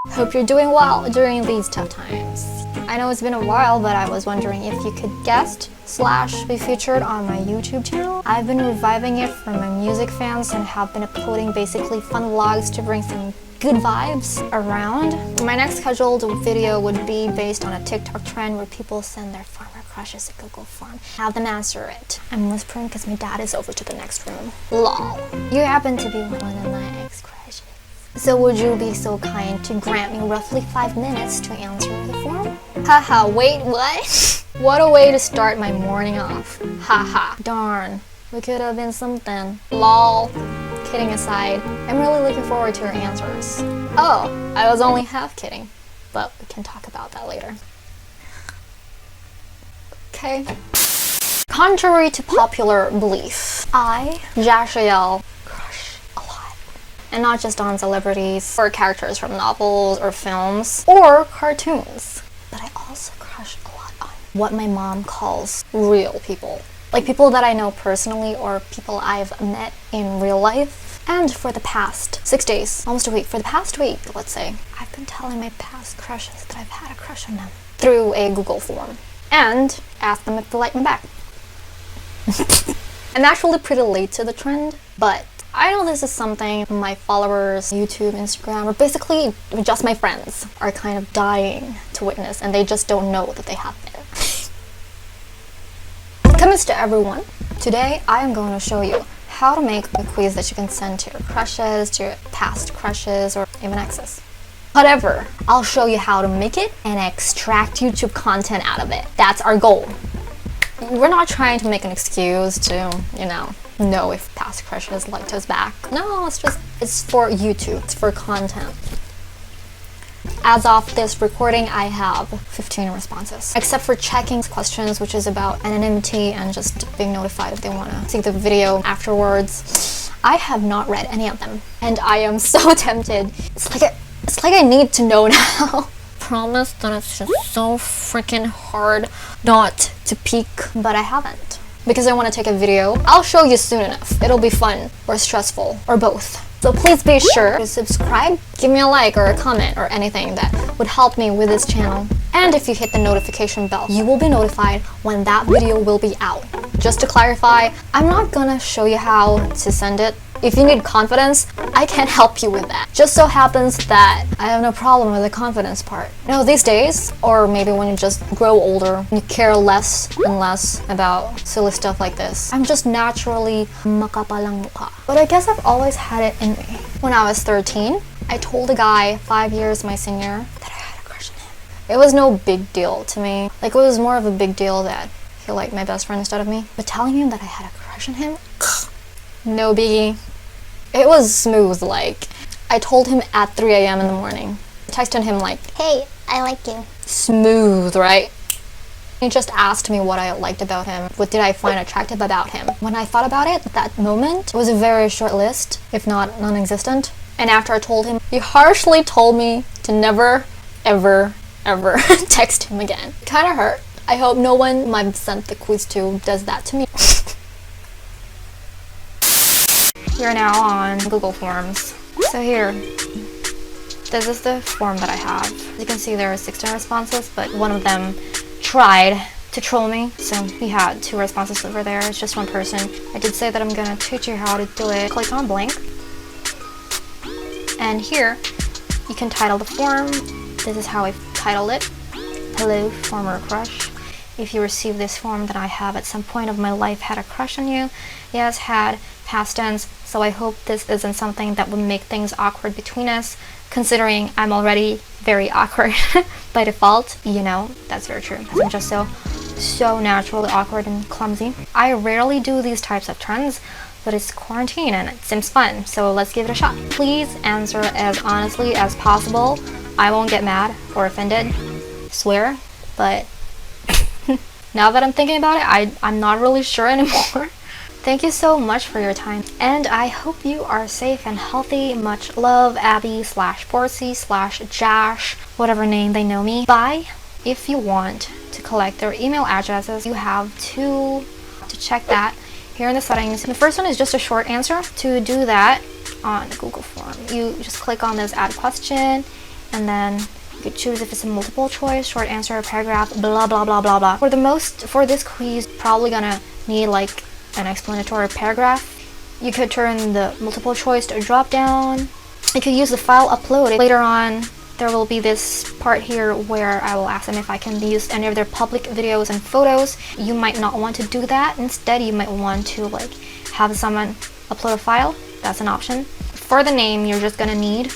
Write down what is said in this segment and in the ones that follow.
Hope you're doing well during these tough times. I know it's been a while, but I was wondering if you could guest / be featured on my YouTube channel. I've been reviving it for my music fans and have been uploading basically fun vlogs to bring some good vibes around. My next scheduled video would be based on a TikTok trend where people send their farmer crushes a Google form. Have them answer it. I'm whispering because my dad is over to the next room. Lol. You happen to be one of my ex-crushes. So would you be so kind to grant me roughly 5 minutes to answer the form? Haha, wait, what? What a way to start my morning off. Haha, darn. We could have been something. Lol. Kidding aside, I'm really looking forward to your answers. Oh, I was only half kidding, but we can talk about that later. Okay. Contrary to popular belief, I, Jashael, crush a lot. And not just on celebrities or characters from novels or films or cartoons, but I also crush a lot on what my mom calls real people. Like people that I know personally or people I've met in real life. And for the past 6 days, almost a week, for the past week, let's say, I've been telling my past crushes that I've had a crush on them through a Google form and asked them if they like me back. I'm actually pretty late to the trend, but I know this is something my followers, YouTube, Instagram, or basically just my friends are kind of dying to witness and they just don't know that they have it. Comments to everyone. Today I am going to show you how to make a quiz that you can send to your crushes, to your past crushes, or even exes. Whatever, I'll show you how to make it and extract YouTube content out of it. That's our goal. We're not trying to make an excuse to, know if past crushes liked us back. No, it's for YouTube, it's for content. As of this recording, I have 15 responses. Except for checking questions, which is about anonymity and just being notified if they want to see the video afterwards. I have not read any of them. And I am so tempted. It's like I need to know now. Promise that it's just so freaking hard not to peek, but I haven't. Because I want to take a video. I'll show you soon enough. It'll be fun or stressful or both. So please be sure to subscribe, give me a like or a comment or anything that would help me with this channel. And if you hit the notification bell, you will be notified when that video will be out. Just to clarify, I'm not gonna show you how to send it. If you need confidence, I can help you with that. Just so happens that I have no problem with the confidence part. These days, or maybe when you just grow older, you care less and less about silly stuff like this. I'm just naturally makapalang mukha. But I guess I've always had it in me. When I was 13, I told a guy 5 years my senior that I had a crush on him. It was no big deal to me. Like, it was more of a big deal that he liked my best friend instead of me. But telling him that I had a crush on him, no biggie. It was smooth, like, I told him at 3 a.m. in the morning. I texted him like, hey, I like you. Smooth, right? He just asked me what I liked about him. What did I find attractive about him? When I thought about it, at that moment, it was a very short list, if not non-existent. And after I told him, he harshly told me to never, ever, ever text him again. It kind of hurt. I hope no one I've sent the quiz to does that to me. We're now on Google Forms. So here, this is the form that I have. As you can see, there are 16 responses, but one of them tried to troll me. So he had 2 responses over there. It's just one person. I did say that I'm gonna teach you how to do it. Click on blank. And here, you can title the form. This is how I titled it. Hello, former crush. If you receive this form, then I have at some point of my life had a crush on you. Yes, had, past tense, so I hope this isn't something that would make things awkward between us, considering I'm already very awkward by default. That's very true. I'm just so naturally awkward and clumsy. I rarely do these types of trends, but it's quarantine and it seems fun, so let's give it a shot. Please answer as honestly as possible. I won't get mad or offended, swear, but now that I'm thinking about it, I'm not really sure anymore. Thank you so much for your time, and I hope you are safe and healthy. Much love, Abby /Borcy /Jash, whatever name they know me by. If you want to collect their email addresses, you have to check that here in the settings. The first one is just a short answer. To do that on the Google form, you just click on this add question and then you could choose if it's a multiple choice, short answer, paragraph, blah blah blah blah blah. For this quiz, probably gonna need like an explanatory paragraph. You could turn the multiple choice to a drop down. You could use the file uploaded. Later on, there will be this part here where I will ask them if I can use any of their public videos and photos. You might not want to do that. Instead, you might want to like have someone upload a file. That's an option. For the name, you're just gonna need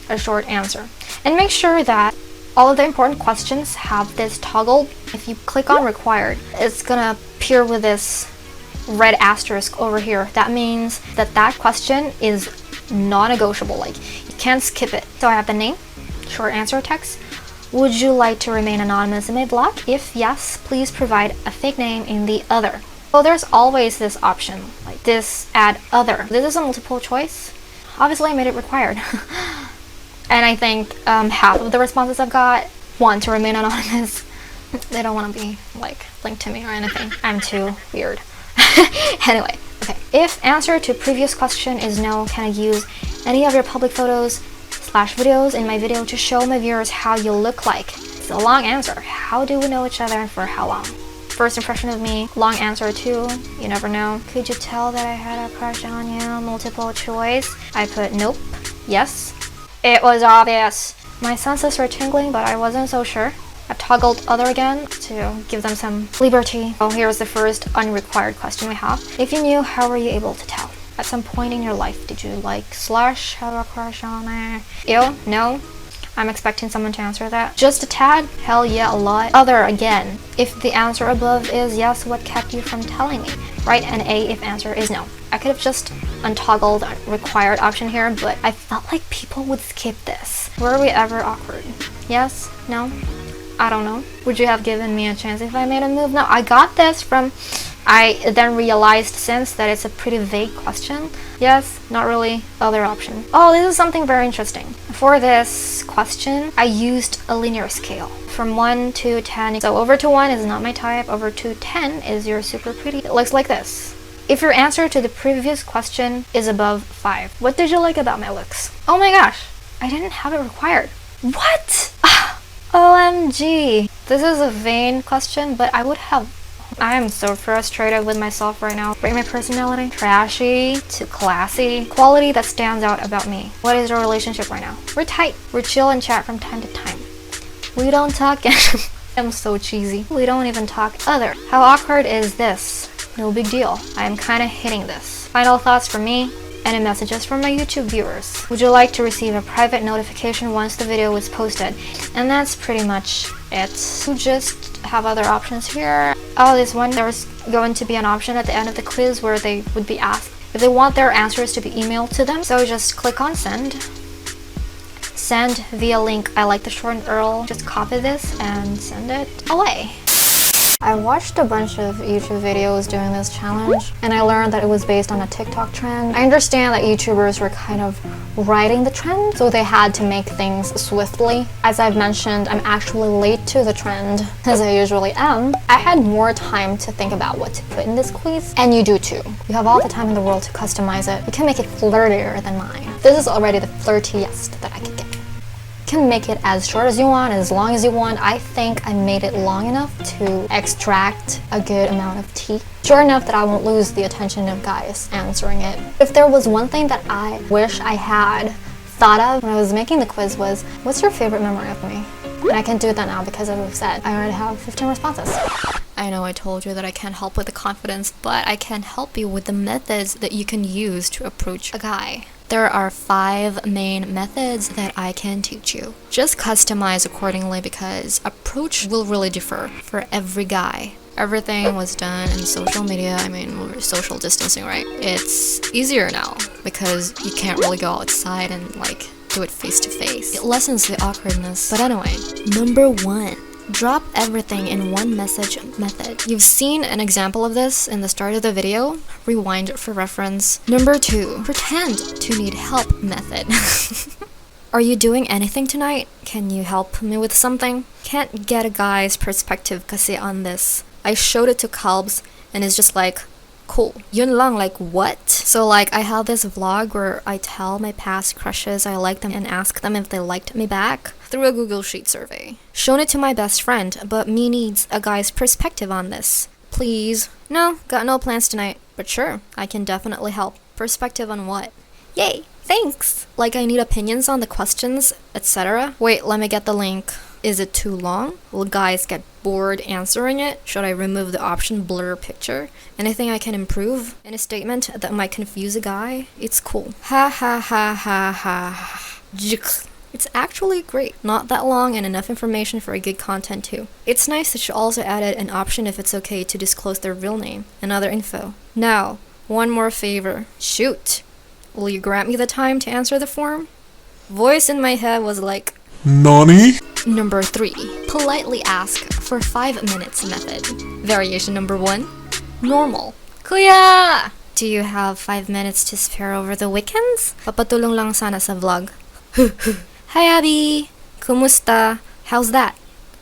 a short answer. And make sure that all of the important questions have this toggle. If you click on required, it's gonna appear with this red asterisk over here. That means that question is non-negotiable. Like, you can't skip it. So I have the name, short answer text. Would you like to remain anonymous in my blog? If yes, please provide a fake name in the other. So there's always this option, like this add other. This is a multiple choice. Obviously I made it required. And I think half of the responses I've got want to remain anonymous. They don't want to be like linked to me or anything. I'm too weird. Anyway, okay. If answer to previous question is no, can I use any of your public photos / videos in my video to show my viewers how you look like? It's a long answer. How do we know each other and for how long? First impression of me, long answer 2, you never know. Could you tell that I had a crush on you? Multiple choice. I put nope, yes. It was obvious. My senses were tingling, but I wasn't so sure. I toggled other again to give them some liberty. Oh, here's the first unrequired question we have. If you knew, how were you able to tell? At some point in your life, did you like / have a crush on her? Ew, no. I'm expecting someone to answer that. Just a tad? Hell yeah, a lot. Other again. If the answer above is yes, what kept you from telling me? Write an A if answer is no. I could have just untoggled the required option here, but I felt like people would skip this. Were we ever awkward? Yes? No? I don't know. Would you have given me a chance if I made a move? No, I got this from... I then realized since that it's a pretty vague question. Yes, not really. Other option. Oh, this is something very interesting. For this question, I used a linear scale from 1 to 10. So over to 1 is not my type. Over to 10 is you're super pretty. It looks like this. If your answer to the previous question is above 5, what did you like about my looks? Oh my gosh, I didn't have it required. What? OMG. This is a vain question, but I would have... I am so frustrated with myself right now. Rate my personality. Trashy to classy. Quality that stands out about me. What is your relationship right now? We're tight. We're chill and chat from time to time. We don't talk. I'm so cheesy. We don't even talk other. How awkward is this? No big deal. I am kind of hitting this. Final thoughts from me. Any messages from my YouTube viewers? Would you like to receive a private notification once the video is posted? And that's pretty much it. We just have other options here. Oh, this one, there's going to be an option at the end of the quiz where they would be asked if they want their answers to be emailed to them. So just click on send. Send via link. I like the short URL. Just copy this and send it away. I watched a bunch of YouTube videos doing this challenge, and I learned that it was based on a TikTok trend. I understand that YouTubers were kind of riding the trend, so they had to make things swiftly. As I've mentioned, I'm actually late to the trend, as I usually am. I had more time to think about what to put in this quiz, and you do too. You have all the time in the world to customize it. You can make it flirtier than mine. This is already the flirtiest that I could get. You can make it as short as you want, as long as you want. I think I made it long enough to extract a good amount of tea. Short enough that I won't lose the attention of guys answering it. If there was one thing that I wish I had thought of when I was making the quiz was, what's your favorite memory of me? And I can do that now because as I've said, I already have 15 responses. I know I told you that I can't help with the confidence, but I can help you with the methods that you can use to approach a guy. There are 5 main methods that I can teach you. Just customize accordingly because approach will really differ for every guy. Everything was done in social media. I mean, we're social distancing, right? It's easier now because you can't really go outside and like do it face to face. It lessens the awkwardness. But anyway, number 1. Drop everything in one message method. You've seen an example of this in the start of the video. Rewind for reference. Number 2, pretend to need help method. Are you doing anything tonight? Can you help me with something? Can't get a guy's perspective kasi on this. I showed it to Kalbs and it's just like, Cool. Yun lang, like what? So like I have this vlog where I tell my past crushes I like them and ask them if they liked me back through a Google Sheet survey. Shown it to my best friend, but me needs a guy's perspective on this. Please. No, got no plans tonight. But sure, I can definitely help. Perspective on what? Yay, thanks! Like I need opinions on the questions, etc. Wait, let me get the link. Is it too long? Will guys get bored answering it? Should I remove the option blur picture? Anything I can improve? Any statement that might confuse a guy? It's cool. Ha ha ha ha ha. It's actually great. Not that long and enough information for a good content too. It's nice that you also added an option if it's okay to disclose their real name and other info. Now, one more favor. Shoot. Will you grant me the time to answer the form? Voice in my head was like, Nani? Number 3. Politely ask for 5 minutes method. Variation number 1. Normal. Kuya! Do you have 5 minutes to spare over the weekends? Papatulong lang sana sa vlog. Hi Abby! Kumusta? How's that?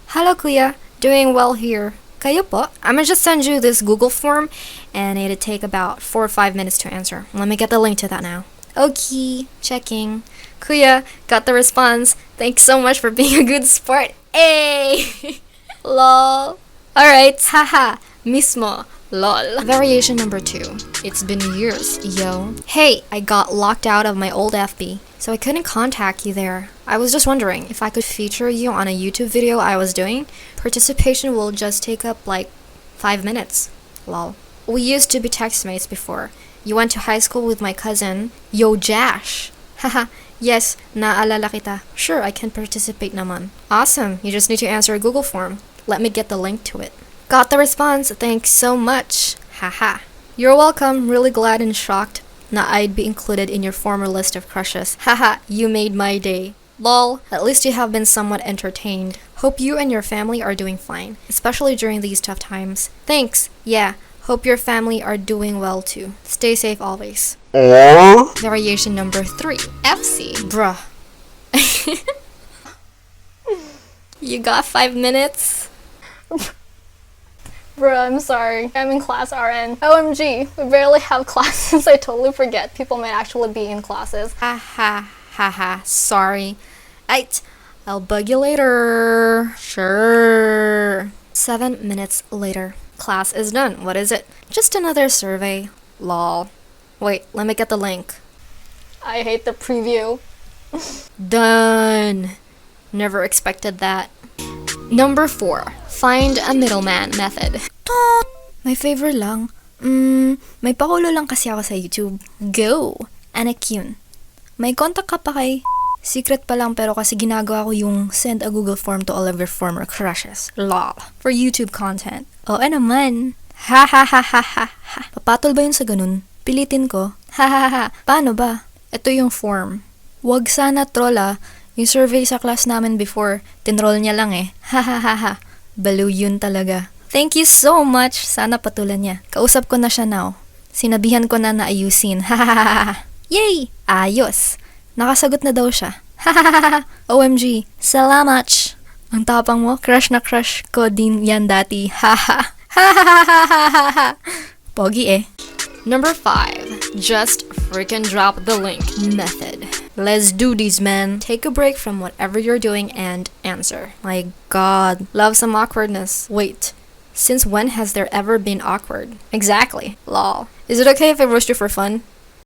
Hello Kuya! Doing well here. Kayo po? I'ma just send you this Google form and it'll take about 4 or 5 minutes to answer. Let me get the link to that now. Okay, checking. Kuya, got the response. Thanks so much for being a good sport. Hey! Lol. Alright, haha, mismo. Lol. Variation number 2. It's been years, yo. Hey, I got locked out of my old FB, so I couldn't contact you there. I was just wondering if I could feature you on a YouTube video I was doing. Participation will just take up like 5 minutes. Lol. We used to be textmates before. You went to high school with my cousin, Yo Jash. Haha, yes, naalala kita. Sure, I can participate naman. Awesome, you just need to answer a Google form. Let me get the link to it. Got the response, thanks so much. Haha. You're welcome, really glad and shocked na I'd be included in your former list of crushes. Haha, you made my day. Lol, at least you have been somewhat entertained. Hope you and your family are doing fine, especially during these tough times. Thanks, yeah. Hope your family are doing well too. Stay safe always. Variation number 3. FC. Bruh. You got 5 minutes? Bruh, I'm sorry. I'm in class RN. OMG, we barely have classes. I totally forget. People might actually be in classes. Ha ha ha ha. Sorry. I'll bug you later. Sure. 7 minutes later. Class is done. What is it? Just another survey. Lol. Wait, let me get the link. I hate the preview. Done. Never expected that. Number 4. Find a middleman method. Toot! My favor lang. May pakulo lang kasi ako sa YouTube. Go! Anak yun. May contact ka pa kay... Secret pa lang pero kasi ginagawa ko yung send a Google form to all of your former crushes. Lol. For YouTube content. Oo naman. Ha ha ha ha ha ha. Papatol ba yun sa ganun? Pilitin ko. Ha ha ha. Paano ba? Ito yung form. Wag sana troll ah. Yung survey sa class namin before, tinroll niya lang eh. Ha ha ha ha. Baliw yun talaga. Thank you so much. Sana patulan niya. Kausap ko na siya now. Sinabihan ko na ayusin. Ha ha ha ha. Yay! Ayos. Nakasagot na daw siya. Hahaha. OMG. Salamat. Ang tapang mo, crush na crush ko din yan dati. Haha. Hahaha. Pogi eh. Number 5. Just freaking drop the link method. Let's do this, man. Take a break from whatever you're doing and answer. My god. Love some awkwardness. Wait. Since when has there ever been awkward? Exactly. Lol. Is it okay if I roast you for fun?